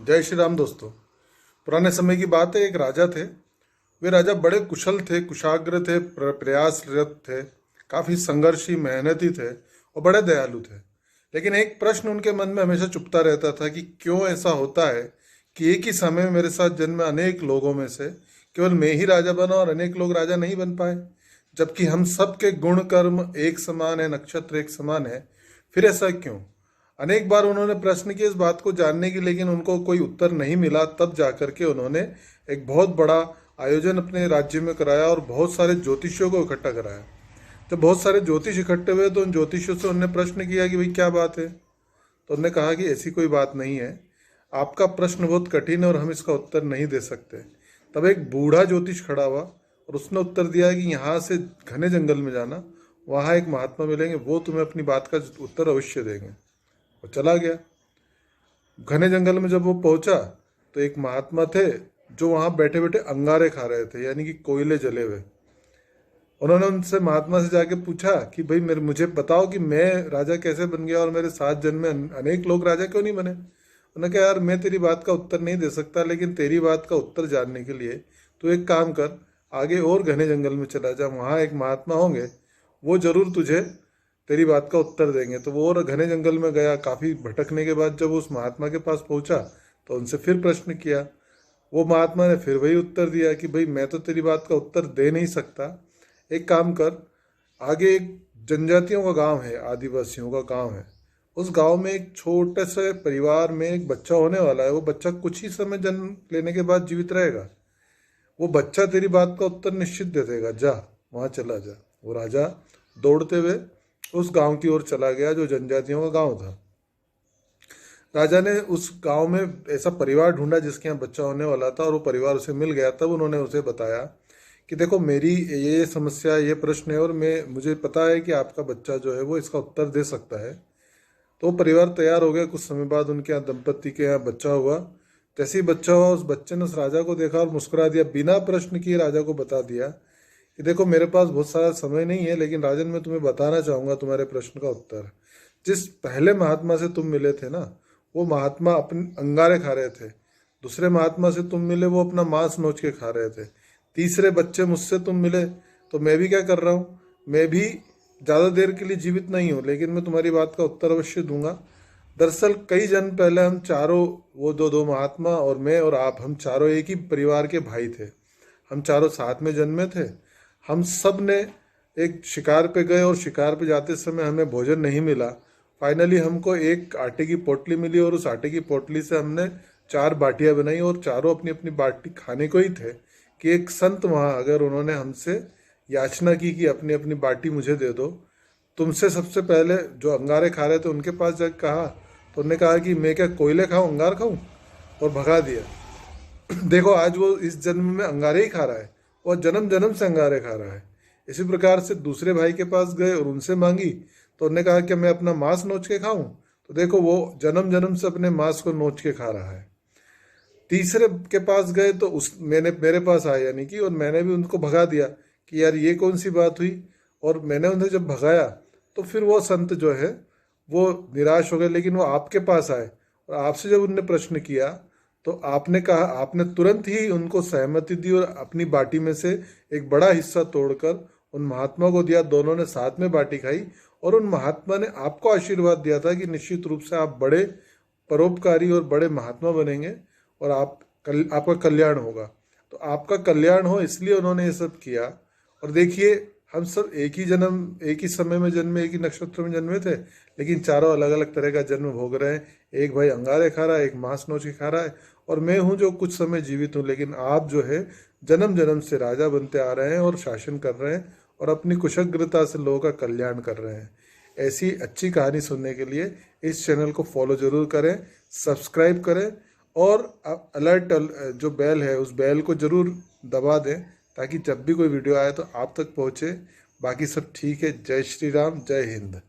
जय श्री राम दोस्तों। पुराने समय की बात है, एक राजा थे। वे राजा बड़े कुशल थे, कुशाग्र थे, प्रयासरत थे, काफ़ी संघर्षी, मेहनती थे और बड़े दयालु थे। लेकिन एक प्रश्न उनके मन में हमेशा चुभता रहता था कि क्यों ऐसा होता है कि एक ही समय में मेरे साथ जन्मे अनेक लोगों में से केवल मैं ही राजा बना और अनेक लोग राजा नहीं बन पाए, जबकि हम सबके गुण कर्म एक समान है, नक्षत्र एक समान है। फिर ऐसा क्यों? अनेक बार उन्होंने प्रश्न किया इस बात को जानने की, लेकिन उनको कोई उत्तर नहीं मिला। तब जाकर के उन्होंने एक बहुत बड़ा आयोजन अपने राज्य में कराया और बहुत सारे ज्योतिषियों को इकट्ठा कराया। जब बहुत सारे ज्योतिष इकट्ठे हुए तो उन ज्योतिषियों से उन्होंने प्रश्न किया कि भाई क्या बात है। तो उन्होंने कहा कि ऐसी कोई बात नहीं है, आपका प्रश्न बहुत कठिन है और हम इसका उत्तर नहीं दे सकते। तब एक बूढ़ा ज्योतिष खड़ा हुआ और उसने उत्तर दिया कि यहाँ से घने जंगल में जाना, वहाँ एक महात्मा मिलेंगे, वो तुम्हें अपनी बात का उत्तर अवश्य देंगे। वो चला गया। घने जंगल में जब वो पहुंचा तो एक महात्मा थे जो वहां बैठे बैठे अंगारे खा रहे थे, यानी कि कोयले जले हुए। उन्होंने उनसे महात्मा से जाके पूछा कि भाई मेरे मुझे बताओ कि मैं राजा कैसे बन गया और मेरे सात जन्म में अनेक लोग राजा क्यों नहीं बने। उन्होंने कहा यार मैं तेरी बात का उत्तर नहीं दे सकता, लेकिन तेरी बात का उत्तर जानने के लिए तू एक काम कर, आगे और घने जंगल में चला जा, वहाँ एक महात्मा होंगे, वो जरूर तुझे तेरी बात का उत्तर देंगे। तो वो और घने जंगल में गया। काफ़ी भटकने के बाद जब उस महात्मा के पास पहुंचा तो उनसे फिर प्रश्न किया। वो महात्मा ने फिर वही उत्तर दिया कि भाई मैं तो तेरी बात का उत्तर दे नहीं सकता, एक काम कर, आगे एक जनजातियों का गांव है, आदिवासियों का गांव है, उस गांव में एक छोटे से परिवार में एक बच्चा होने वाला है। वो बच्चा कुछ ही समय जन्म लेने के बाद जीवित रहेगा। वो बच्चा तेरी बात का उत्तर निश्चित दे देगा, जा वहाँ चला जा। वो राजा दौड़ते हुए उस गांव की ओर चला गया जो जनजातियों का गांव था। राजा ने उस गांव में ऐसा परिवार ढूंढा जिसके यहाँ बच्चा होने वाला था और वो परिवार उसे मिल गया। तब उन्होंने उसे बताया कि देखो मेरी ये समस्या, ये प्रश्न है और मुझे पता है कि आपका बच्चा जो है वो इसका उत्तर दे सकता है। तो वो परिवार तैयार हो गया। कुछ समय बाद उनके यहाँ दंपत्ति के यहाँ बच्चा हुआ। जैसे ही बच्चा हुआ उस बच्चे ने उस राजा को देखा और मुस्कुरा दिया, बिना प्रश्न किए राजा को बता दिया कि देखो मेरे पास बहुत सारा समय नहीं है, लेकिन राजन मैं तुम्हें बताना चाहूँगा तुम्हारे प्रश्न का उत्तर। जिस पहले महात्मा से तुम मिले थे ना, वो महात्मा अपने अंगारे खा रहे थे। दूसरे महात्मा से तुम मिले, वो अपना मांस नोच के खा रहे थे। तीसरे बच्चे मुझसे तुम मिले तो मैं भी क्या कर रहा हूँ, मैं भी ज़्यादा देर के लिए जीवित नहीं हूँ, लेकिन मैं तुम्हारी बात का उत्तर अवश्य दूंगा। दरअसल कई जन्म पहले हम चारों, वो दो दो महात्मा और मैं और आप, हम चारों एक ही परिवार के भाई थे। हम चारों साथ में जन्मे थे। हम सब ने एक शिकार पे गए और शिकार पे जाते समय हमें भोजन नहीं मिला। फाइनली हमको एक आटे की पोटली मिली और उस आटे की पोटली से हमने 4 बाटियां बनाई और चारों अपनी अपनी बाटी खाने को ही थे कि एक संत वहाँ अगर उन्होंने हमसे याचना की कि अपनी अपनी बाटी मुझे दे दो। तुमसे सबसे पहले जो अंगारे खा रहे थे उनके पास जाकर कहा तो उन्होंने कहा कि मैं क्या कोयले खाऊं, अंगार खाऊं, और भगा दिया। देखो आज वो इस जन्म में अंगारे ही खा रहा है और जन्म जन्म से अंगारे खा रहा है। इसी प्रकार से दूसरे भाई के पास गए और उनसे मांगी तो उन्होंने कहा कि मैं अपना मांस नोच के खाऊं, तो देखो वो जन्म जन्म से अपने मांस को नोच के खा रहा है। तीसरे के पास गए तो उस मैंने मेरे पास आया, यानी कि, और मैंने भी उनको भगा दिया कि यार ये कौन सी बात हुई। और मैंने उन्हें जब भगाया तो फिर वो संत जो है वो निराश हो गए, लेकिन वो आपके पास आए और आपसे जब उनने प्रश्न किया तो आपने कहा, आपने तुरंत ही उनको सहमति दी और अपनी बाटी में से एक बड़ा हिस्सा तोड़कर उन महात्मा को दिया। दोनों ने साथ में बाटी खाई और उन महात्मा ने आपको आशीर्वाद दिया था कि निश्चित रूप से आप बड़े परोपकारी और बड़े महात्मा बनेंगे और आपका कल्याण होगा। तो आपका कल्याण हो इसलिए उन्होंने ये सब किया। और देखिए हम सब एक ही जन्म, एक ही समय में जन्मे, एक ही नक्षत्र में जन्मे थे, लेकिन चारों अलग अलग तरह का जन्म भोग रहे हैं। एक भाई अंगारे खा रहा है, एक मांस नोच के खा रहा है, और मैं हूँ जो कुछ समय जीवित हूँ। लेकिन आप जो है जन्म जन्म से राजा बनते आ रहे हैं और शासन कर रहे हैं और अपनी कुशग्रता से लोगों का कल्याण कर रहे हैं। ऐसी अच्छी कहानी सुनने के लिए इस चैनल को फॉलो जरूर करें, सब्सक्राइब करें और अलर्ट जो बेल है उस बेल को जरूर दबा दें ताकि जब भी कोई वीडियो आए तो आप तक पहुँचे। बाकी सब ठीक है। जय श्री राम, जय हिंद।